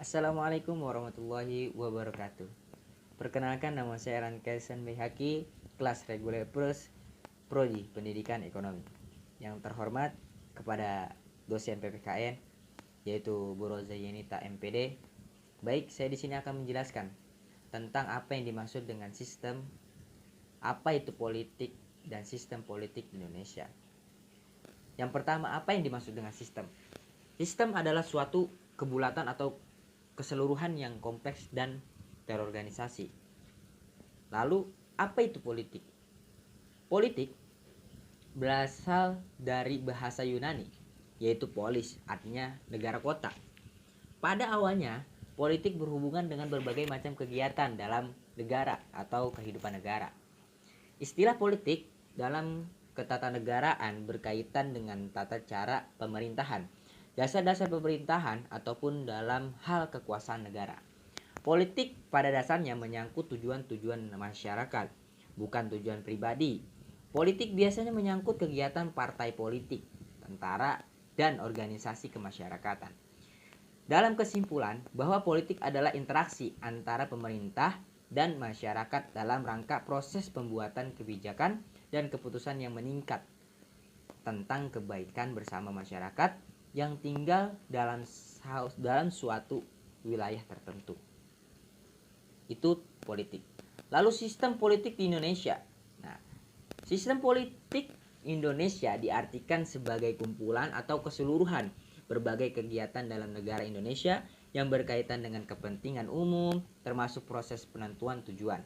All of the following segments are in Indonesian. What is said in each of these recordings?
Assalamualaikum warahmatullahi wabarakatuh. Perkenalkan, nama saya Rankesan Behaki, kelas reguler plus Prodi Pendidikan Ekonomi. Yang terhormat kepada dosen PPKN yaitu Bu Roza Yenita MPD. Baik, saya di sini akan menjelaskan tentang apa yang dimaksud dengan sistem, apa itu politik dan sistem politik di Indonesia. Yang pertama, apa yang dimaksud dengan sistem? Sistem adalah suatu kebulatan atau keseluruhan yang kompleks dan terorganisasi. Lalu, apa itu politik? Politik berasal dari bahasa Yunani, yaitu polis, artinya negara kota. Pada awalnya, politik berhubungan dengan berbagai macam kegiatan dalam negara atau kehidupan negara. Istilah politik dalam ketatanegaraan berkaitan dengan tata cara pemerintahan, dasar-dasar pemerintahan ataupun dalam hal kekuasaan negara. Politik pada dasarnya menyangkut tujuan-tujuan masyarakat, bukan tujuan pribadi. Politik biasanya menyangkut kegiatan partai politik, tentara, dan organisasi kemasyarakatan. Dalam kesimpulan, bahwa politik adalah interaksi antara pemerintah dan masyarakat dalam rangka proses pembuatan kebijakan dan keputusan yang meningkat tentang kebaikan bersama masyarakat yang tinggal dalam suatu wilayah tertentu. Itu politik. Lalu sistem politik di Indonesia. Nah, sistem politik Indonesia diartikan sebagai kumpulan atau keseluruhan berbagai kegiatan dalam negara Indonesia yang berkaitan dengan kepentingan umum, termasuk proses penentuan tujuan,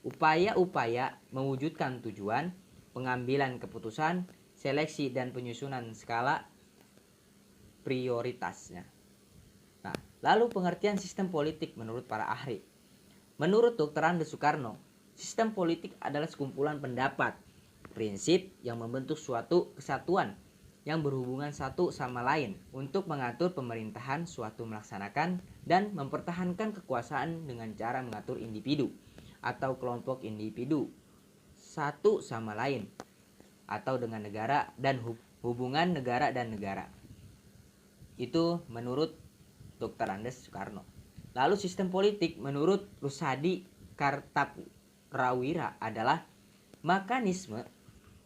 upaya-upaya mewujudkan tujuan, pengambilan keputusan, seleksi dan penyusunan skala prioritasnya. Nah, lalu pengertian sistem politik menurut para ahli. Menurut Dr. Andes Soekarno, sistem politik adalah sekumpulan pendapat, prinsip yang membentuk suatu kesatuan yang berhubungan satu sama lain untuk mengatur pemerintahan suatu melaksanakan dan mempertahankan kekuasaan dengan cara mengatur individu atau kelompok individu satu sama lain atau dengan negara dan hubungan negara dan negara. Itu menurut Dr. Andes Soekarno. Lalu sistem politik menurut Rusadi Kartaprawira adalah mekanisme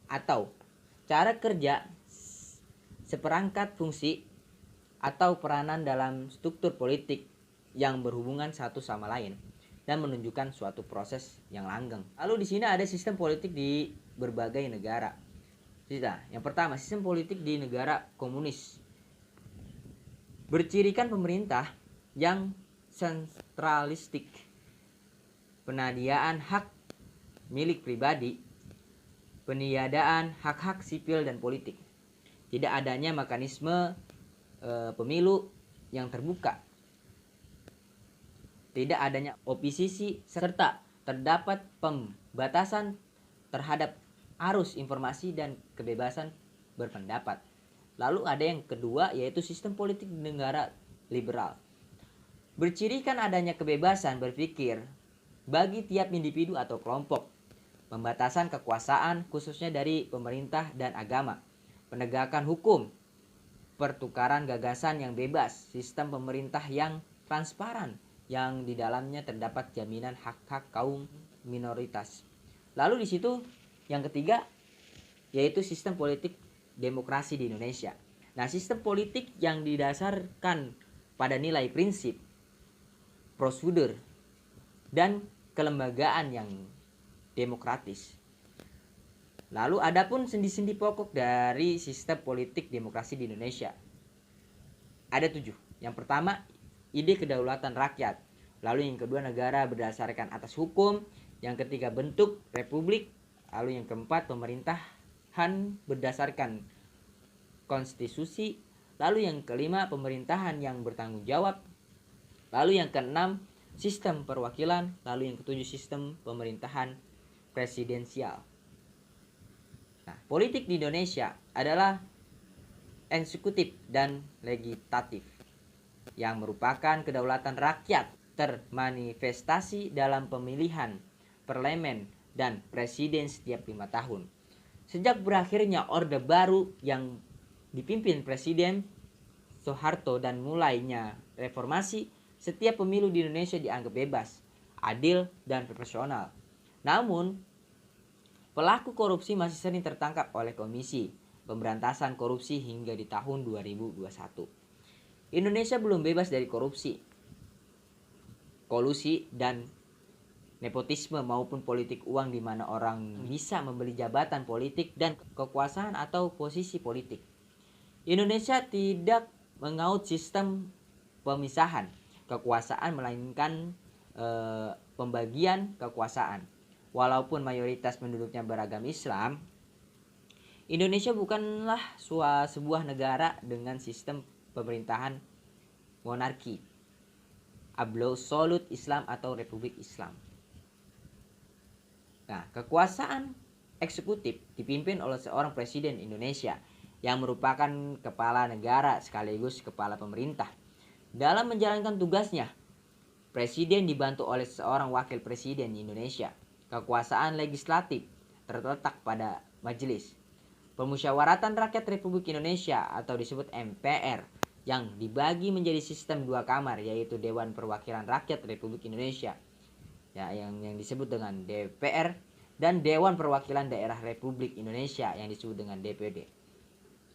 atau cara kerja seperangkat fungsi atau peranan dalam struktur politik yang berhubungan satu sama lain dan menunjukkan suatu proses yang langgeng. Lalu di sini ada sistem politik di berbagai negara. Yang pertama, sistem politik di negara komunis. Bercirikan pemerintah yang sentralistik, penadiaan hak milik pribadi, peniadaan hak-hak sipil dan politik. Tidak adanya mekanisme pemilu yang terbuka. Tidak adanya oposisi serta terdapat pembatasan terhadap arus informasi dan kebebasan berpendapat. Lalu ada yang kedua, yaitu sistem politik di negara liberal. Bercirikan adanya kebebasan berpikir bagi tiap individu atau kelompok, pembatasan kekuasaan khususnya dari pemerintah dan agama, penegakan hukum, pertukaran gagasan yang bebas, sistem pemerintah yang transparan yang di dalamnya terdapat jaminan hak-hak kaum minoritas. Lalu di situ yang ketiga, yaitu sistem politik demokrasi di Indonesia. Nah, sistem politik yang didasarkan pada nilai prinsip, prosedur, dan kelembagaan yang demokratis. Lalu adapun sendi-sendi pokok dari sistem politik demokrasi di Indonesia. Ada 7. Yang pertama, ide kedaulatan rakyat. Lalu yang kedua, negara berdasarkan atas hukum. Yang ketiga, bentuk republik. Lalu yang keempat, pemerintahan berdasarkan konstitusi. Lalu yang kelima, pemerintahan yang bertanggung jawab. Lalu yang keenam, sistem perwakilan. Lalu yang ketujuh, sistem pemerintahan presidensial. Nah, politik di Indonesia adalah eksekutif dan legislatif yang merupakan kedaulatan rakyat termanifestasi dalam pemilihan parlemen dan presiden setiap 5 tahun. Sejak berakhirnya Orde Baru yang dipimpin Presiden Soeharto dan mulainya reformasi, setiap pemilu di Indonesia dianggap bebas, adil, dan proporsional. Namun, pelaku korupsi masih sering tertangkap oleh Komisi Pemberantasan Korupsi hingga di tahun 2021. Indonesia belum bebas dari korupsi, kolusi, dan nepotisme maupun politik uang di mana orang bisa membeli jabatan politik dan kekuasaan atau posisi politik. Indonesia tidak mengaut sistem pemisahan kekuasaan melainkan pembagian kekuasaan. Walaupun mayoritas penduduknya beragam Islam, Indonesia bukanlah sebuah negara dengan sistem pemerintahan monarki, absolut Islam atau Republik Islam. Nah, kekuasaan eksekutif dipimpin oleh seorang presiden Indonesia yang merupakan kepala negara sekaligus kepala pemerintah. Dalam menjalankan tugasnya, presiden dibantu oleh seorang wakil presiden Indonesia. Kekuasaan legislatif terletak pada Majelis Permusyawaratan Rakyat Republik Indonesia atau disebut MPR yang dibagi menjadi sistem dua kamar, yaitu Dewan Perwakilan Rakyat Republik Indonesia ya, yang disebut dengan DPR, dan Dewan Perwakilan Daerah Republik Indonesia yang disebut dengan DPD.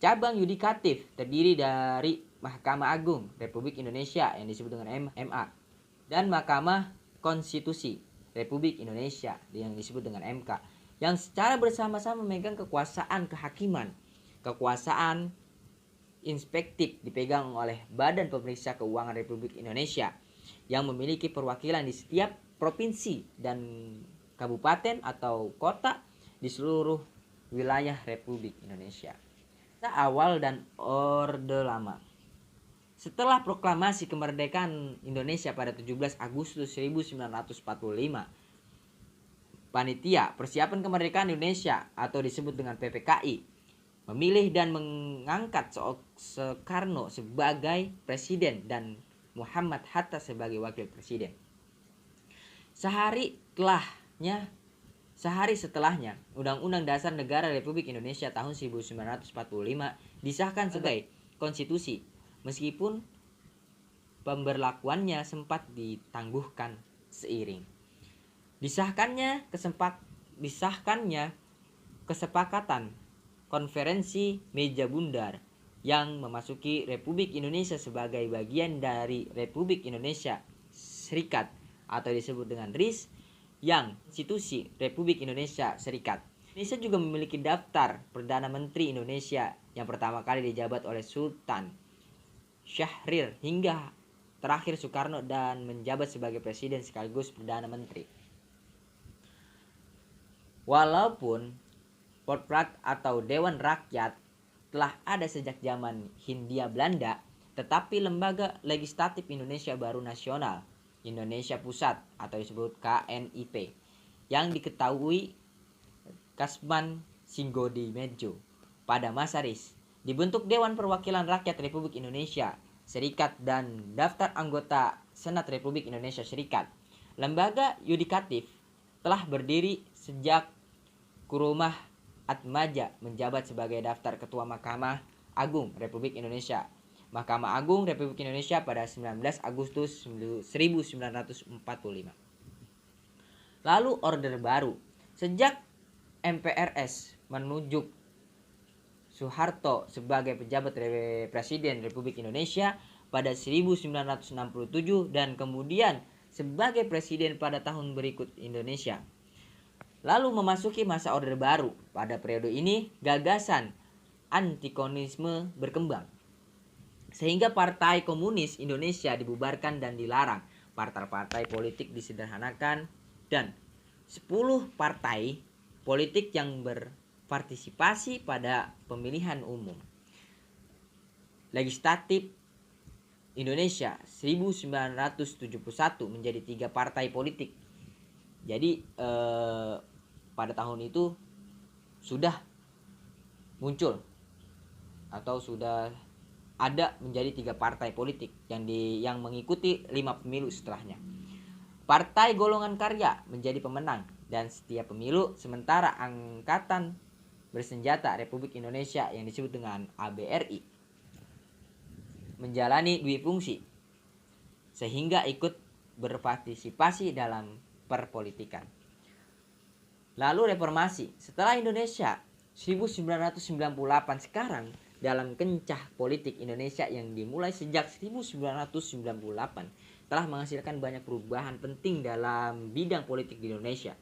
Cabang yudikatif terdiri dari Mahkamah Agung Republik Indonesia yang disebut dengan MA dan Mahkamah Konstitusi Republik Indonesia yang disebut dengan MK, yang secara bersama-sama memegang kekuasaan kehakiman. Kekuasaan inspektif dipegang oleh Badan Pemeriksa Keuangan Republik Indonesia yang memiliki perwakilan di setiap provinsi dan kabupaten atau kota di seluruh wilayah Republik Indonesia. Awal dan Orde Lama. Setelah proklamasi kemerdekaan Indonesia pada 17 Agustus 1945, Panitia Persiapan Kemerdekaan Indonesia atau disebut dengan PPKI memilih dan mengangkat Soekarno sebagai presiden dan Muhammad Hatta sebagai wakil presiden. Sehari setelahnya, Undang-Undang Dasar Negara Republik Indonesia tahun 1945 disahkan sebagai konstitusi, meskipun pemberlakuannya sempat ditangguhkan seiring disahkannya kesepakatan konferensi meja bundar yang memasuki Republik Indonesia sebagai bagian dari Republik Indonesia Serikat atau disebut dengan RIS, yang konstitusi Republik Indonesia Serikat. Indonesia juga memiliki daftar Perdana Menteri Indonesia yang pertama kali dijabat oleh Sultan Syahrir hingga terakhir Soekarno dan menjabat sebagai presiden sekaligus Perdana Menteri. Walaupun Porprat atau Dewan Rakyat telah ada sejak zaman Hindia Belanda, tetapi lembaga legislatif Indonesia Baru Nasional Indonesia Pusat atau disebut KNIP yang diketahui Kasman Singgodimejo pada masa RIS dibentuk Dewan Perwakilan Rakyat Republik Indonesia Serikat dan daftar anggota Senat Republik Indonesia Serikat. Lembaga yudikatif telah berdiri sejak Kurumah Atmaja menjabat sebagai daftar Ketua Mahkamah Agung Republik Indonesia. Mahkamah Agung Republik Indonesia pada 19 Agustus 1945. Lalu Orde Baru. Sejak MPRS menunjuk Soeharto sebagai pejabat Presiden Republik Indonesia pada 1967 dan kemudian sebagai presiden pada tahun berikut Indonesia. Lalu memasuki masa Orde Baru. Pada periode ini gagasan antikomunisme berkembang, sehingga Partai Komunis Indonesia dibubarkan dan dilarang. Partai-partai politik disederhanakan dan 10 partai politik yang berpartisipasi pada pemilihan umum legislatif Indonesia 1971 menjadi 3 partai politik. Jadi pada tahun itu sudah muncul atau sudah ada menjadi 3 partai politik yang mengikuti 5 pemilu setelahnya. Partai Golongan Karya menjadi pemenang dan setiap pemilu, sementara Angkatan Bersenjata Republik Indonesia yang disebut dengan ABRI menjalani 2 fungsi, sehingga ikut berpartisipasi dalam perpolitikan. Lalu reformasi. Setelah Indonesia 1998 sekarang, dalam kencah politik Indonesia yang dimulai sejak 1998 telah menghasilkan banyak perubahan penting dalam bidang politik di Indonesia.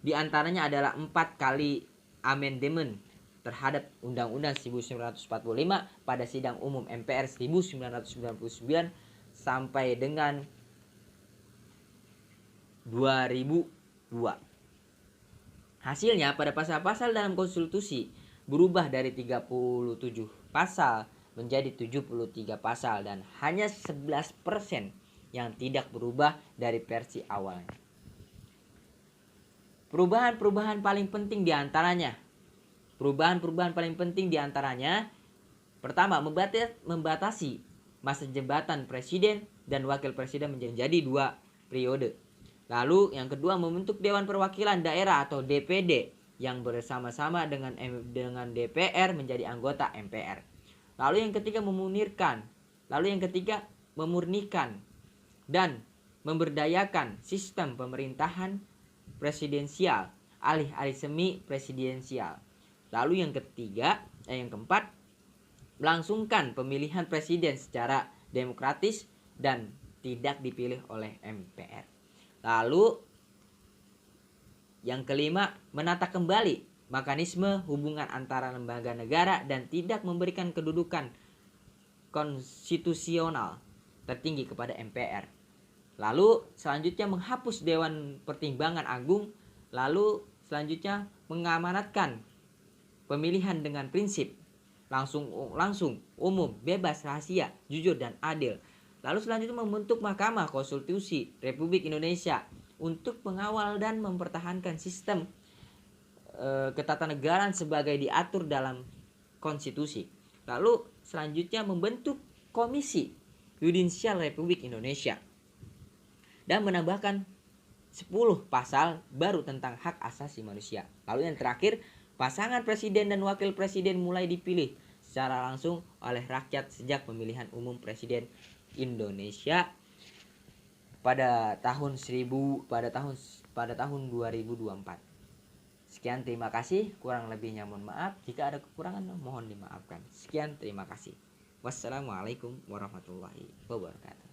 Di antaranya adalah 4 kali amandemen terhadap Undang-Undang 1945 pada sidang umum MPR 1999 sampai dengan 2002. Hasilnya pada pasal-pasal dalam konstitusi berubah dari 37 pasal menjadi 73 pasal dan hanya 11% yang tidak berubah dari versi awalnya. Perubahan-perubahan paling penting diantaranya pertama, membatasi masa jabatan presiden dan wakil presiden menjadi 2 periode. Lalu yang kedua, membentuk Dewan Perwakilan Daerah atau DPD yang bersama-sama dengan DPR menjadi anggota MPR. Lalu yang ketiga, memurnikan dan memberdayakan sistem pemerintahan presidensial, alih-alih semi presidensial. Lalu yang keempat, melangsungkan pemilihan presiden secara demokratis dan tidak dipilih oleh MPR. Lalu yang kelima, menata kembali mekanisme hubungan antara lembaga negara dan tidak memberikan kedudukan konstitusional tertinggi kepada MPR. Lalu selanjutnya menghapus Dewan Pertimbangan Agung. Lalu selanjutnya mengamanatkan pemilihan dengan prinsip langsung, umum, bebas, rahasia, jujur, dan adil. Lalu selanjutnya membentuk Mahkamah Konstitusi Republik Indonesia untuk mengawal dan mempertahankan sistem ketatanegaraan sebagai diatur dalam konstitusi. Lalu selanjutnya membentuk Komisi Yudisial Republik Indonesia dan menambahkan 10 pasal baru tentang hak asasi manusia. Lalu yang terakhir, pasangan presiden dan wakil presiden mulai dipilih secara langsung oleh rakyat sejak pemilihan umum presiden Indonesia pada tahun 2024. Sekian, terima kasih. Kurang lebihnya mohon maaf. Jika ada kekurangan mohon dimaafkan. Sekian, terima kasih. Wassalamualaikum warahmatullahi wabarakatuh.